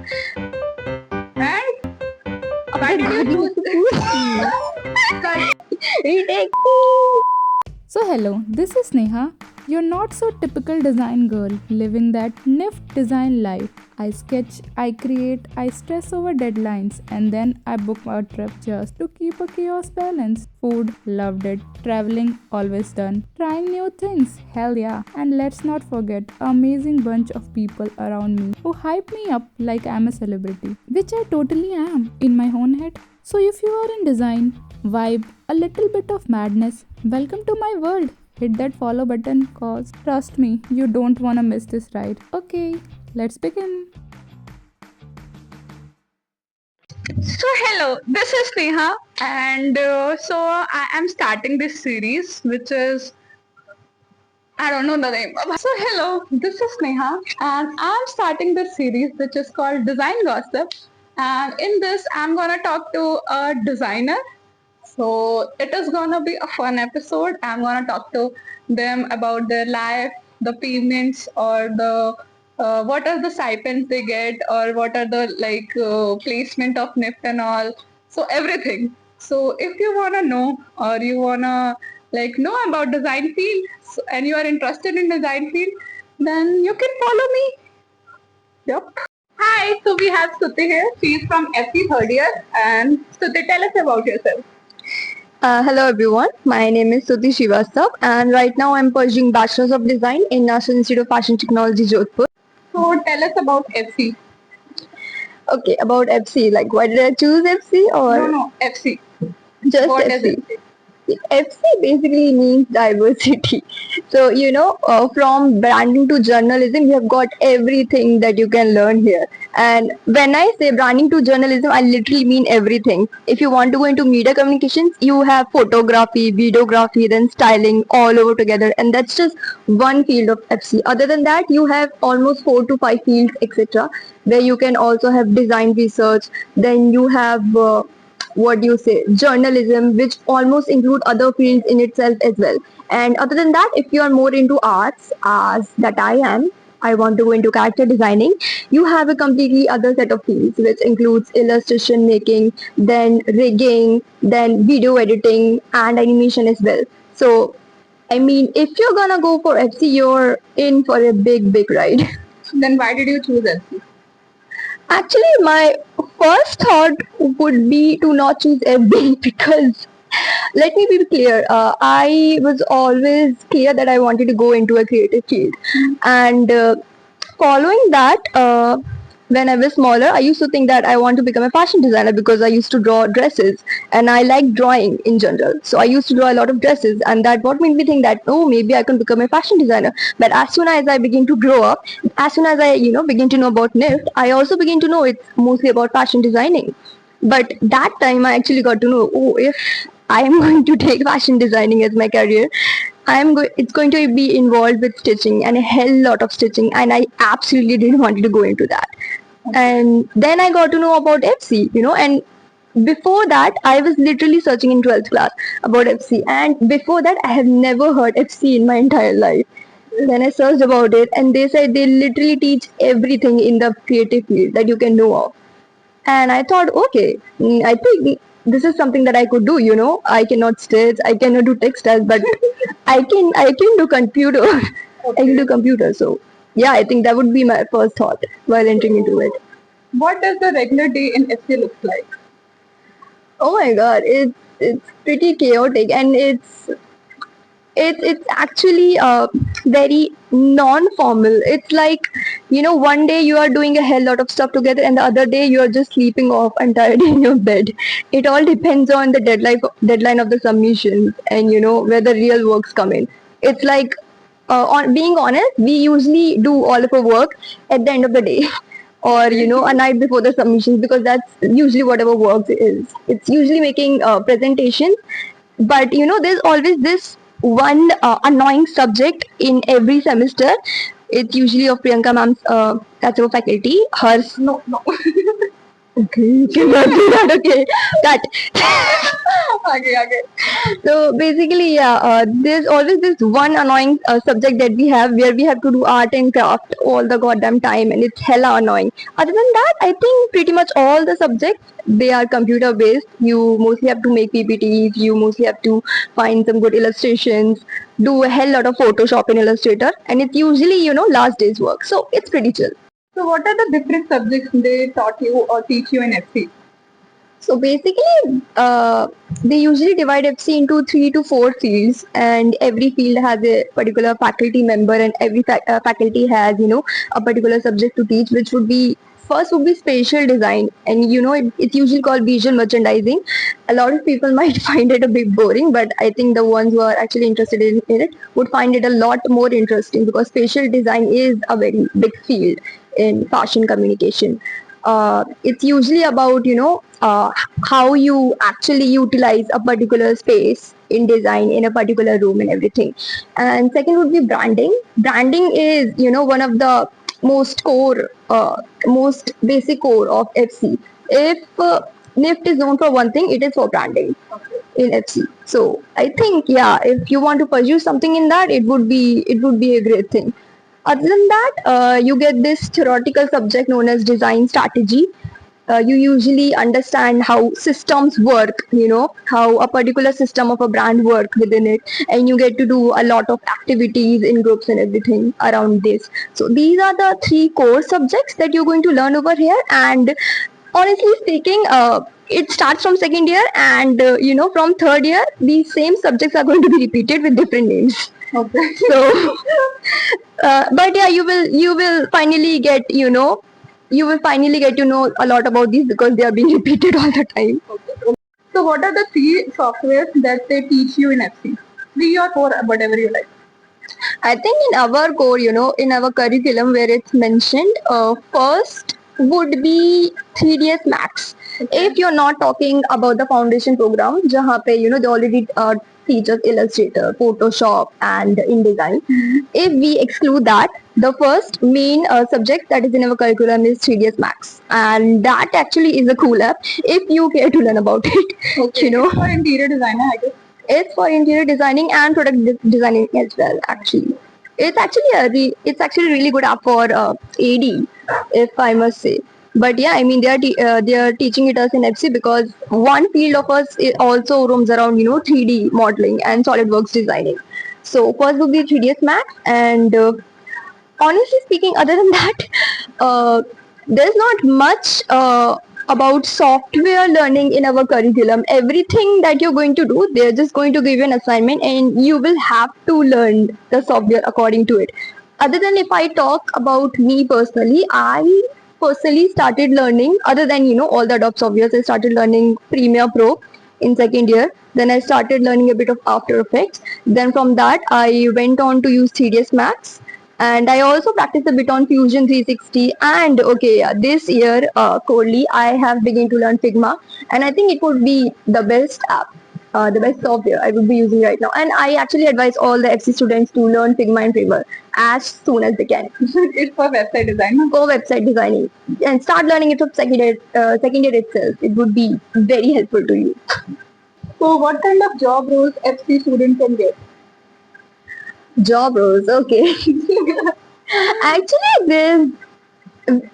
And why did you choose? Retake. So, hello, this is Neha, your not so typical design girl living that NIFT design life. I sketch, I create, I stress over deadlines, and then I book a trip just to keep a chaos balance. Food, loved it. Traveling, always done. Trying new things, hell yeah. And let's not forget, an amazing bunch of people around me who hype me up like I'm a celebrity, which I totally am in my own head. So, if you are in design, vibe, a little bit of madness, welcome to my world. Hit that follow button cause trust me, you don't wanna miss this ride. Okay, let's begin. So hello, this is Neha, and so I am starting this series, which is I don't know the name. So hello, this is Neha, and I'm starting this series, which is called Design Gossip. And in this, I'm gonna talk to a designer. So it is gonna be a fun episode. I'm gonna talk to them about their life, the payments, or the what are the stipends they get, or what are the placement of NIFT and all. So everything. So if you wanna know, or you wanna know about design field, and you are interested in design field, then you can follow me. Yep. Hi, so we have Stuti here. She's from FE third year. And Stuti, tell us about yourself. Hello everyone, my name is Suti Srivastav and right now I'm pursuing Bachelor's of Design in National Institute of Fashion Technology, Jodhpur. So tell us about FC. Okay, about FC, like why did I choose FC or No, FC. just What FC? is FC? FC basically means diversity. So, from branding to journalism, you have got everything that you can learn here. And when I say branding to journalism, I literally mean everything. If you want to go into media communications, you have photography, videography, then styling all over together. And that's just one field of FC. Other than that, you have almost 4 to 5 fields, etc., where you can also have design research. Then you have what do you say, journalism, which almost include other fields in itself as well. And other than that, if you are more into arts, as that I am, I want to go into character designing, you have a completely other set of fields which includes illustration making, then rigging, then video editing and animation as well. So I mean, if you're gonna go for FC, you're in for a big ride. Then why did you choose FC? Actually, my first thought would be to not choose FB because let me be clear. I was always clear that I wanted to go into a creative field, and following that, when I was smaller, I used to think that I want to become a fashion designer because I used to draw dresses and I like drawing in general. So I used to draw a lot of dresses, and that what made me think that oh, maybe I can become a fashion designer. But as soon as I begin to grow up, as soon as I begin to know about NIFT, I also begin to know it's mostly about fashion designing. But that time I actually got to know, oh, if I am going to take fashion designing as my career, it's going to be involved with stitching and a hell lot of stitching, and I absolutely didn't want to go into that. And then I got to know about FC, and before that I was literally searching in 12th class about FC, and before that I have never heard FC in my entire life. Then I searched about it, and they said they literally teach everything in the creative field that you can know of. And I thought, okay, I think this is something that I could do. I cannot stitch, I cannot do textiles, but I can do computer. I can do computer. So yeah, I think that would be my first thought while entering into it. What does the regular day in FC look like? Oh my god, it's pretty chaotic, and it's actually very non-formal. It's like, one day you are doing a hell lot of stuff together, and the other day you are just sleeping off entirely in your bed. It all depends on the deadline of the submissions, and where the real works come in. It's like, on being honest, we usually do all of our work at the end of the day. Or a night before the submissions, because that's usually whatever works is. It's usually making presentations, but there's always this one annoying subject in every semester. It's usually of Priyanka ma'am's that's our faculty. Hers No. Okay, you cannot do that. Okay, cut. Okay. So basically, yeah, there's always this one annoying subject that we have where we have to do art and craft all the goddamn time, and it's hella annoying. Other than that, I think pretty much all the subjects they are computer based. You mostly have to make PPTs. You mostly have to find some good illustrations, do a hell lot of Photoshop in Illustrator, and it's usually last day's work. So it's pretty chill. So what are the different subjects they taught you or teach you in FC? So basically, they usually divide FC into 3 to 4 fields, and every field has a particular faculty member, and every faculty has a particular subject to teach, which would be first would be spatial design, and it's usually called visual merchandising. A lot of people might find it a bit boring, but I think the ones who are actually interested in it would find it a lot more interesting because spatial design is a very big field in fashion communication. It's usually about how you actually utilize a particular space in design in a particular room and everything. And second would be branding. Branding is one of the most basic core of FC. If NIFT is known for one thing, it is for branding in FC. So I think, yeah, if you want to pursue something in that, it would be a great thing. Other than that, you get this theoretical subject known as design strategy. You usually understand how systems work, how a particular system of a brand work within it, and you get to do a lot of activities in groups and everything around this. So these are the 3 core subjects that you're going to learn over here. And honestly speaking, it starts from second year, and from third year, these same subjects are going to be repeated with different names. Okay. So, but yeah, you will finally get to know a lot about these because they are being repeated all the time. So what are the 3 softwares that they teach you in FC? 3 or 4, whatever you like. I think in our core, in our curriculum where it's mentioned, first would be 3ds Max. If you're not talking about the foundation program, jahan pe, they already teach us Illustrator, Photoshop, and InDesign. If we exclude that, the first main subject that is in our curriculum is 3ds Max, and that actually is a cool app if you care to learn about it. Okay. It's for interior designer, I guess. It's for interior designing and product designing as well. Actually, it's actually a really good app for AD, if I must say. But yeah, I mean they are teaching it us in FC because one field of us also roams around 3D modeling and SolidWorks designing. So first would be 3ds Max, and honestly speaking, other than that, there's not much about software learning in our curriculum. Everything that you're going to do, they're just going to give you an assignment, and you will have to learn the software according to it. Other than if I talk about me personally, I personally started learning, other than all the Adobe softwares, I started learning Premiere Pro in second year. Then I started learning a bit of After Effects. Then from that, I went on to use 3ds Max, and I also practiced a bit on Fusion 360. And okay, yeah, this year, Corely, I have begun to learn Figma, and I think it would be the best app, the best software I would be using right now. And I actually advise all the FC students to learn Figma and Fiverr as soon as they can. It's for website design. No? Go website designing and start learning it from second year itself. It would be very helpful to you. So what kind of job roles FC students can get? Job roles, okay. Actually,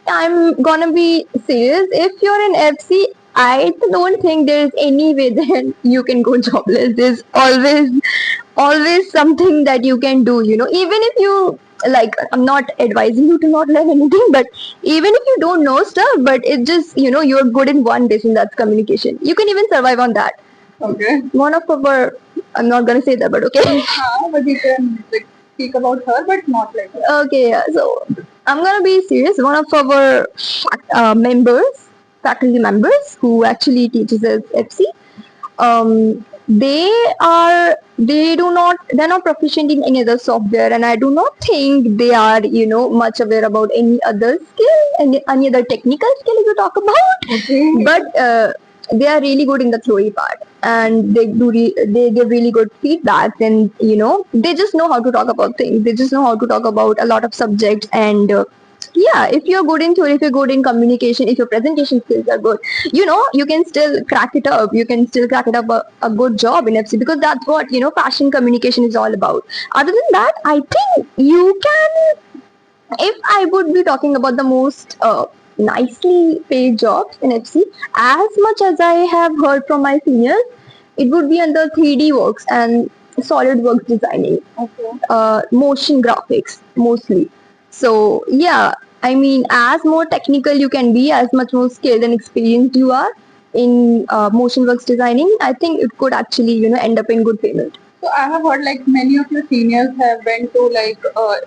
I'm gonna be serious. If you're in FC, I don't think there's any way that you can go jobless. There's always something that you can do. Even if you like, I'm not advising you to not learn anything, but even if you don't know stuff, but it's just you're good in one base, and that's communication. You can even survive on that. Okay. One of our, I'm not gonna say that, but okay. But you can speak about her, but not like that. Okay, yeah. So I'm gonna be serious. One of our faculty members who actually teaches us FC, they're not proficient in any other software, and I do not think they are much aware about any other skill and any other technical skill if you talk about. Okay. But they are really good in the theory part, and they give really good feedback, and they just know how to talk about things. They just know how to talk about a lot of subjects, and yeah, if you're good in theory, if you're good in communication, if your presentation skills are good, you can still crack it up. You can still crack it up a good job in FC, because that's what fashion communication is all about. Other than that, I think you can. If I would be talking about the most nicely paid jobs in FC, as much as I have heard from my seniors, it would be under 3D works and SolidWorks designing, Okay. motion graphics mostly. So yeah, I mean, as more technical you can be, as much more skilled and experienced you are in motion works designing, I think it could actually end up in good payment. So I have heard like many of your seniors have went to like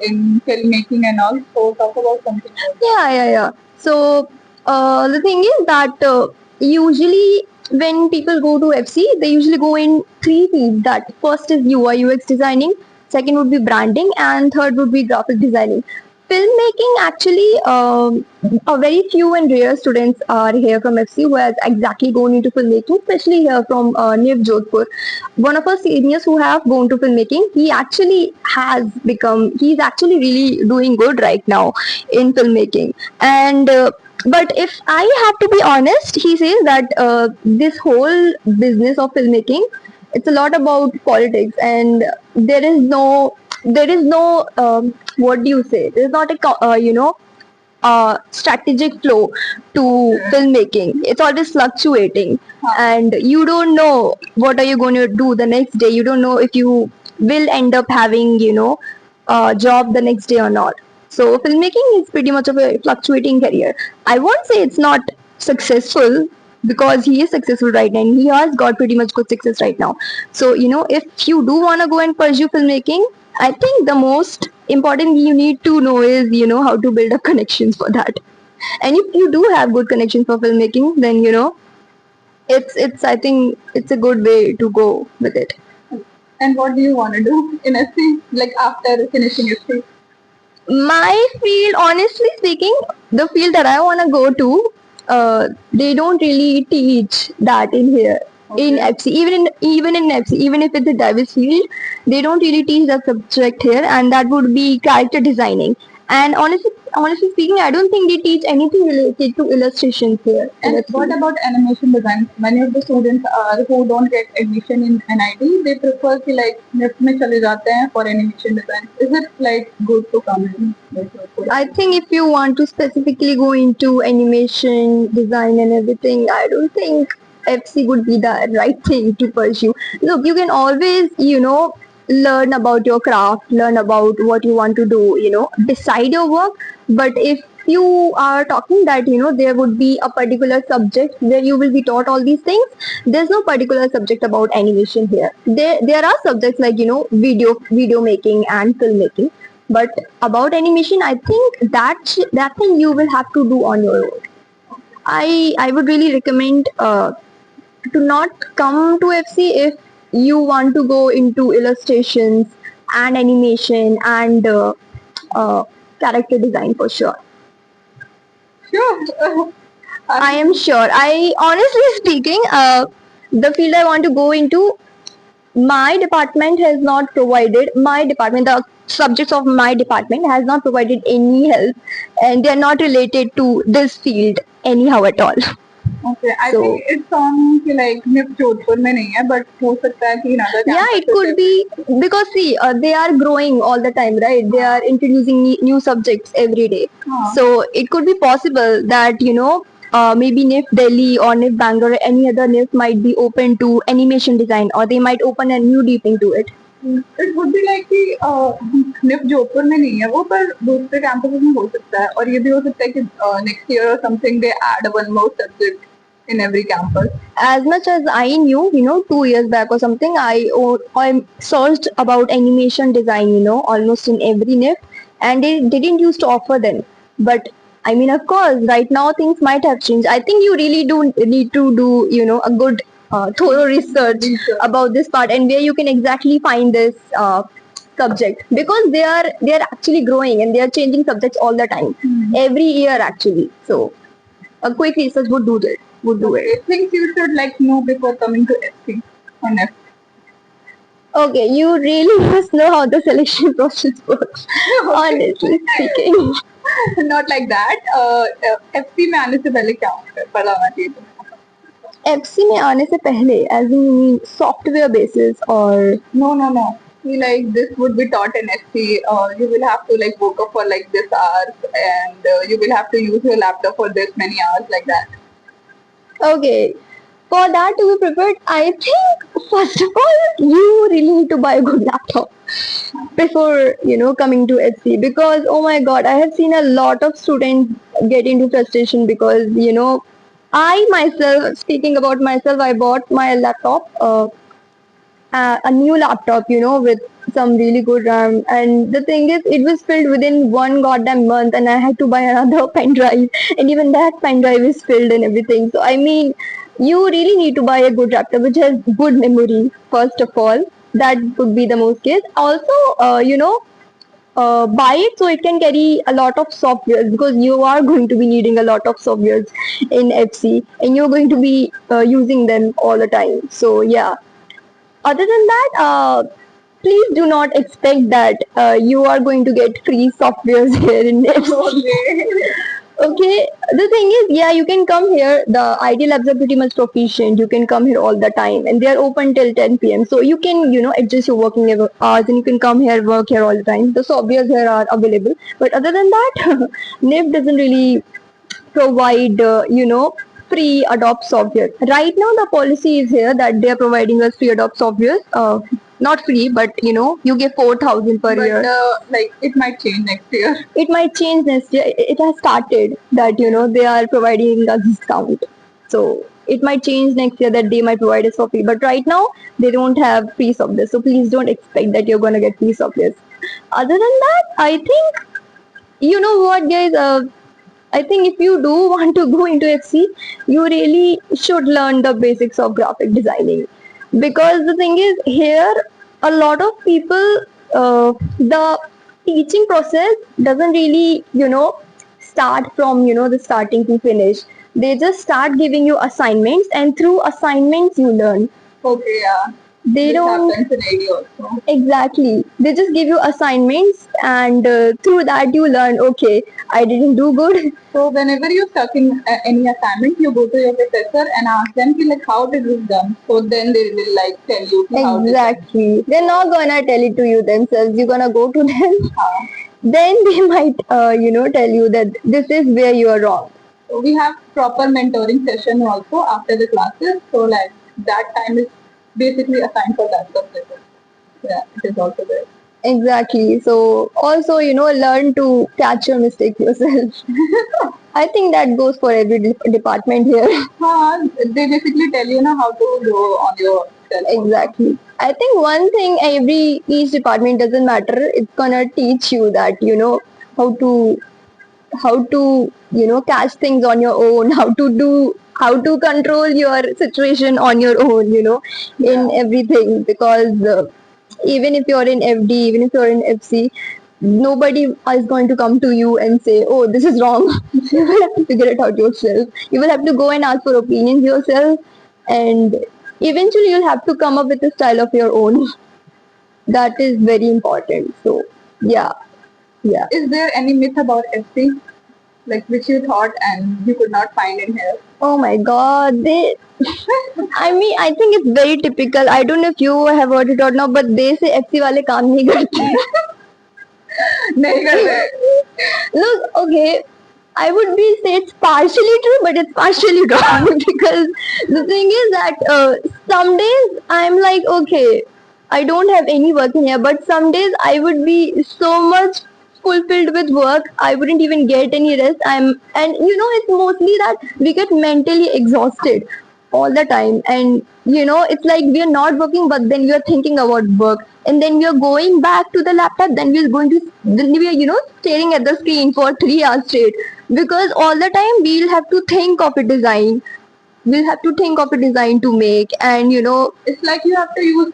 in filmmaking and all. So talk about something else. Yeah. So the thing is that usually when people go to FC, they usually go in three fields. That first is UI UX designing, second would be branding, and third would be graphic designing. Filmmaking actually, a very few and rare students are here from FC who has exactly gone into filmmaking, especially here from NIF Jodhpur. One of our seniors who have gone to filmmaking, he's actually really doing good right now in filmmaking. And but if I have to be honest, he says that this whole business of filmmaking, it's a lot about politics, and there is no what do you say? There's not a strategic flow to filmmaking. It's always fluctuating, and you don't know what are you going to do the next day. You don't know if you will end up having a job the next day or not. So filmmaking is pretty much of a fluctuating career. I won't say it's not successful, because he is successful right now and he has got pretty much good success right now. So if you do want to go and pursue filmmaking, I think the most important thing you need to know is how to build up connections for that. And if you do have good connections for filmmaking, then it's I think it's a good way to go with it. And what do you want to do in SC like after finishing SC? My field, honestly speaking, the field that I want to go to, they don't really teach that in here. In Okay. FC, even in FC, even if it's a diverse field, they don't really teach that subject here, and that would be character designing. And honestly speaking, I don't think they teach anything related to illustrations here. in And FC. what about animation design? Many of the students who don't get admission in NIT, they prefer to like NIFT में चले जाते हैं for animation design. Is it like good to come in? I think if you want to specifically go into animation design and everything, I don't think FC would be the right thing to pursue. Look, you can always, learn about your craft, learn about what you want to do, decide your work. But if you are talking that, there would be a particular subject where you will be taught all these things, there's no particular subject about animation here. There are subjects like, video making and filmmaking. But about animation, I think that thing you will have to do on your own. I would really recommend to not come to FC if you want to go into illustrations and animation and character design for sure. Sure. I am sure. I honestly speaking, the field I want to go into, my department has not provided, the subjects of my department has not provided any help, and they are not related to this field anyhow at all. Okay, I So- think it's on कि like NIFT Jodhpur में नहीं है, but हो सकता है कि in other Yeah, it campuses could be, because see, they are growing all the time, right? They are introducing new subjects every day. हाँ. So it could be possible that maybe NIF Delhi or NIF Bangalore or any other NIF might be open to animation design, or they might open a new deep into it. It would be like कि NIFT Jodhpur में नहीं है वो, पर दूसरे campuses में हो सकता है, और ये भी हो सकता है कि next year or something they add one more subject in every campus. As much as I knew, 2 years back or something, I searched about animation design, almost in every NIF, and they didn't used to offer them. But I mean, of course, right now things might have changed. I think you really do need to do, a good, thorough research about this part, and where you can exactly find this subject, because they are actually growing and they are changing subjects all the time, every year actually. So a quick research would do it. Things you should like know before coming to SC or NIFT. Okay, you really must know how the selection process works. Honestly speaking, Not like that. FC में आने से पहले क्या पता होना चाहिए तुम्हें? FC में आने से पहले, as in software basis or No. Like this would be taught in FC. You will have to like woke up for like this hours, and you will have to use your laptop for this many hours, like that. okay. For that to be prepared, I think first of all you really need to buy a good laptop before coming to FC, because oh my god, I have seen a lot of students get into frustration because I myself, speaking about myself, I bought my laptop, a new laptop, with some really good RAM. And the thing is, it was filled within one goddamn month, and I had to buy another pen drive, and even that pen drive is filled and everything. So, I mean, you really need to buy a good laptop which has good memory, first of all. That would be the most case. Also, buy it so it can carry a lot of softwares, because you are going to be needing a lot of softwares in FC, and you're going to be using them all the time. So, yeah. Other than that, please do not expect that you are going to get free softwares here in FC. Okay, the thing is, yeah, you can come here. The IT labs are pretty much proficient. You can come here all the time, and they are open till 10 p.m. So you can, adjust your working hours, and you can come here, work here all the time. The softwares here are available. But other than that, NIF doesn't really provide, free adopt software. Right now, the policy is here that they are providing us free adopt software. Not free, but you get 4,000 per But year. like it might change next year. It might change next year. It has started that they are providing a discount. So it might change next year that they might provide us for free. But right now they don't have free software. So please don't expect that you're gonna get free software. Other than that, I think you know what, guys. I think if you do want to go into FC, you really should learn the basics of graphic designing, because the thing is here a lot of people, the teaching process doesn't really start from the starting to finish. They just start giving you assignments, and through assignments you learn. Okay, yeah. They This don't happens in AD also. exactly. They just give you assignments, and through that you learn. Okay, I didn't do good. So whenever you're stuck in any assignment, you go to your professor and ask them ki, like how did this done. So then they will like tell you ki, how did Exactly. They're not gonna tell it to you themselves. You're gonna go to them. done. Then they might, tell you that this is where you are wrong. So we have proper mentoring session also after the classes. So like that time is basically assigned for that subject. Yeah, it is also there. Exactly. So also, learn to catch your mistakes yourself. I think that goes for every department here. They basically tell you how to go on your cell phone. Exactly. I think one thing each department doesn't matter. It's gonna teach you that how to catch things on your own, how to control your situation on your own, in everything, because even if you're in FD, even if you're in FC, nobody is going to come to you and say, oh, this is wrong. You will have to figure it out yourself. You will have to go and ask for opinions yourself, and eventually you'll have to come up with a style of your own. That is very important. So yeah. Is there any myth about FC? Like which you thought and you could not find in here? Oh my god, I mean, I think it's very typical. I don't know if you have heard it or not, but they say FC वाले काम नहीं करते. नहीं करते. Look, okay, I would be say it's partially true, but it's partially wrong because the thing is that some days I'm like, okay, I don't have any work in here, but some days I would be so much fulfilled with work, I wouldn't even get any rest. And it's mostly that we get mentally exhausted all the time, and it's like we are not working, but then we are thinking about work, and then we are going back to the laptop, then we are staring at the screen for 3 hours straight, because all the time we'll have to think of a design. We'll have to think of a design to make, and It's like you have to use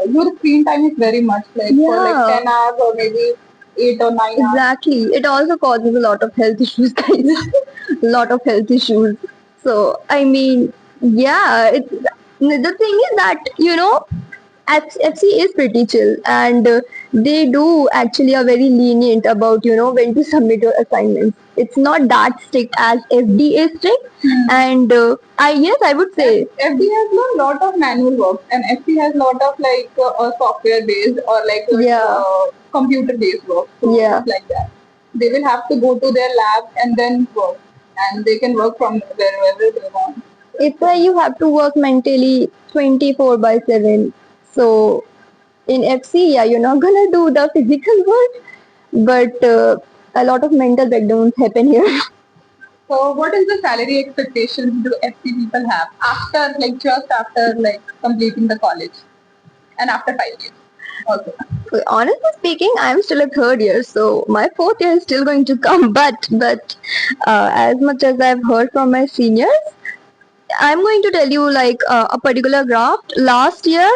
your screen time is very much like for like Yeah. 10 hours or maybe 8 or 9 hours. exactly. It also causes a lot of health issues, guys. A lot of health issues. So I mean, yeah, the thing is that FC is pretty chill, and they do actually are very lenient about when to submit your assignments. It's not that strict as FD is strict, and I would say FD has a lot of manual work, and FD has a lot of like software based or like Yeah. computer based work. So Yeah. it's like that. They will have to go to their lab and then work, and they can work from wherever they want. it's why you have to work mentally 24/7. So in FC, yeah, you're not gonna do the physical work, but a lot of mental breakdowns happen here. So, what is the salary expectations do FC people have after, like, just after, like, completing the college and after 5 years? Also, Honestly speaking, I'm still a third year, so my fourth year is still going to come. But as much as I've heard from my seniors, I'm going to tell you like a particular graph. Last year,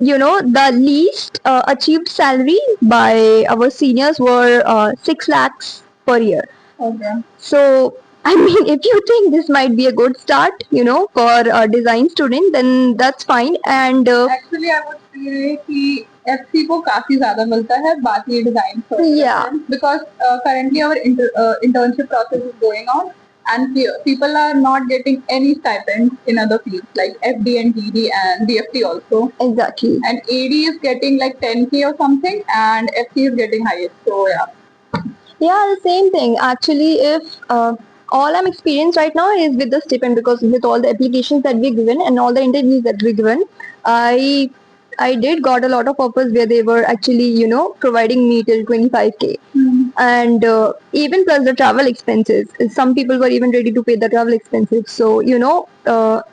the least achieved salary by our seniors were 6 lakhs per year. okay. So, I mean, if you think this might be a good start, for a design student, then that's fine. And Actually, I would say कि FC को काफी ज़्यादा मिलता है बाकी design Yeah. because currently our internship process is going on and people are not getting any stipends in other fields like FD and DD and DFT also. exactly. And AD is getting like 10K or something and FC is getting highest. So yeah. Yeah, the same thing. Actually, if all I'm experienced right now is with the stipend, because with all the applications that we've given and all the interviews that we've given, I did got a lot of offers where they were actually providing me till 25K, and even plus the travel expenses. Some people were even ready to pay the travel expenses. So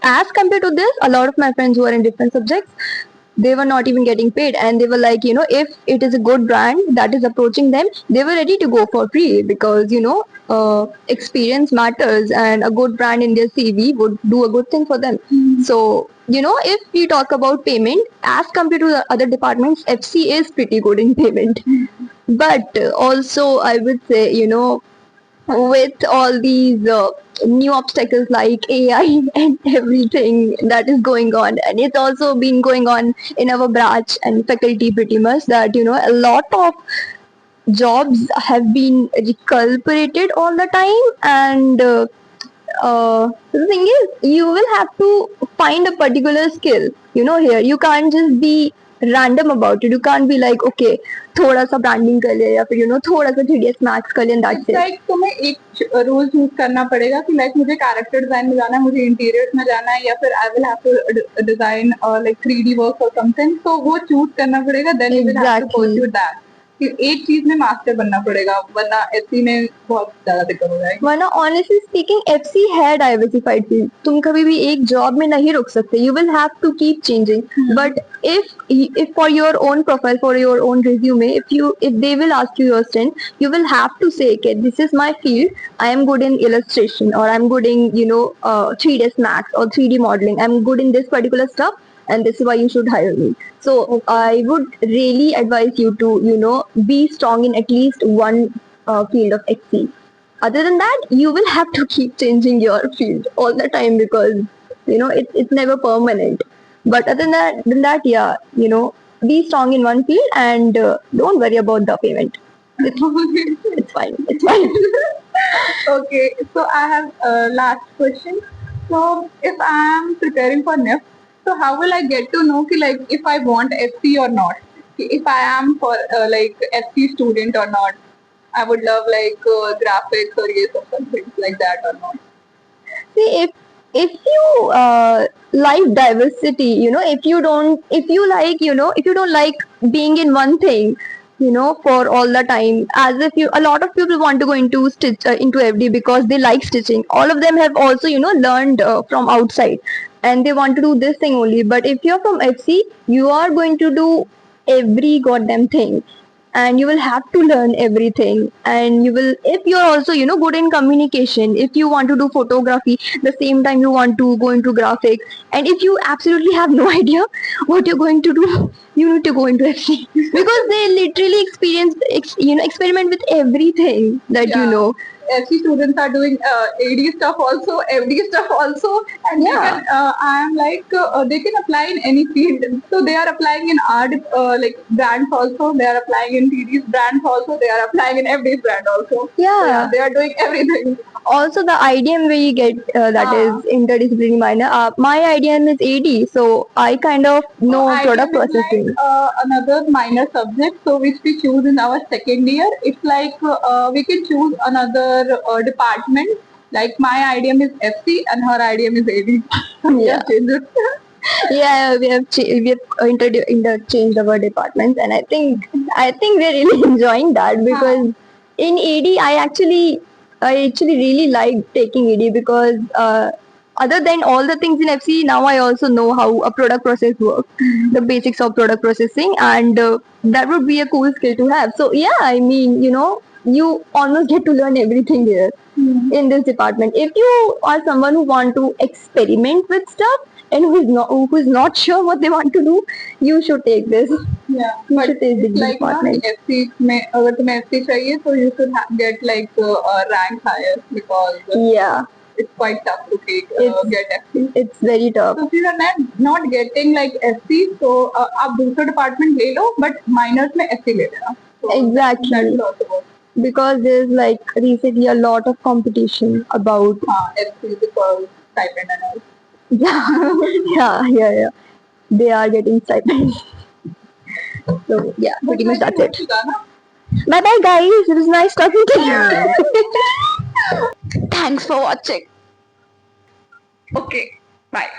as compared to this, a lot of my friends who are in different subjects, they were not even getting paid, and they were like, if it is a good brand that is approaching them, they were ready to go for free, because experience matters, and a good brand in their CV would do a good thing for them. So if we talk about payment as compared to the other departments, FC is pretty good in payment. But also I would say, with all these new obstacles like AI and everything that is going on, and it's also been going on in our branch and faculty pretty much, that a lot of jobs have been recuperated all the time, and the thing is, you will have to find a particular skill. Here you can't just be random about it. You can't be like, okay, थोड़ा सा branding कर ले, या फिर थोड़ा सा 3ds max कर ले, and that's It's it. like तुम्हें एक रोल चूज करना पड़ेगा कि like मुझे कैरेक्टर डिजाइन में जाना है, मुझे इंटीरियर्स में जाना है, या फिर I will have to design like 3D work और समथिंग. तो वो चूज करना पड़ेगा, then you will have to Exactly. Pursue that. कि एक चीज में मास्टर बनना पड़ेगा, वरना एससी में बहुत ज्यादा दिक्कत हो जाएगी. वरना ऑनेस्टली स्पीकिंग FC है डाइवर्सिफाइड फील्ड. तुम कभी भी एक जॉब में नहीं रुक सकते. You will have to keep changing. But if for your own profile, for your own resume, if they will ask you your strength, you will have to say, okay, this is my field. I am good in illustration, or I'm good in 3ds max or 3D modeling. I'm good in this particular stuff, and this is why you should hire me. So I would really advise you to be strong in at least one field of XC. Other than that, you will have to keep changing your field all the time, because it's never permanent. But other than that, yeah, be strong in one field, and don't worry about the payment. It's fine. It's fine. Okay, so I have a last question. So if I am preparing for NIF, so how will I get to know कि like if I want FC or not? कि if I am for like FC student or not? I would love like graphics or ये सब something like that or not? See, if you like diversity, if you don't like being in one thing, for all the time, as if a lot of people want to go into into FD because they like stitching. All of them have also learned from outside, and they want to do this thing only. But if you're from FC, you are going to do every goddamn thing, and you will have to learn everything. And you will, if you're also good in communication, if you want to do photography, the same time you want to go into graphics, and if you absolutely have no idea what you're going to do, you need to go into FC, because they literally experiment with everything that Yeah. SC students are doing AD stuff also, FD stuff also, and Yeah. they can, I am like, they can apply in any field. So they are applying in art, like brands also. They are applying in TD's brands also. They are applying in FD's brand also. So, Yeah. they are doing everything. Also, the IDM we get that Ah. is interdisciplinary minor. My IDM is AD, so I kind of know So product IDM is processing. like another minor subject, so which we choose in our second year. It's like we can choose another department. Like my IDM is FC and her IDM is AD. We Yeah. have changed it. Yeah, we have interchanged our departments, and I think we're really enjoying that because in AD I actually really like taking AD because other than all the things in FC, now I also know how a product process works, the basics of product processing, and that would be a cool skill to have. So yeah, I mean, you almost get to learn everything here in this department. If you are someone who want to experiment with stuff and who is not sure what they want to do, you should take this. Yeah, You but should take this it's like ना department. FC में अगर तुम्हें FC चाहिए तो you should get like rank higher because Yeah, it's quite tough to It's- get FC. it's very tough. So if you are not getting like FC, so आप दूसरा department ले लो, but minors में FC ले लेना. So Exactly. that will also work. Because there's like recently a lot of competition about हाँ, FC because stipend and all. yeah. They are getting stipends. So yeah, pretty much that's it. Bye bye guys. It was nice talking to you. Thanks for watching. Okay, bye.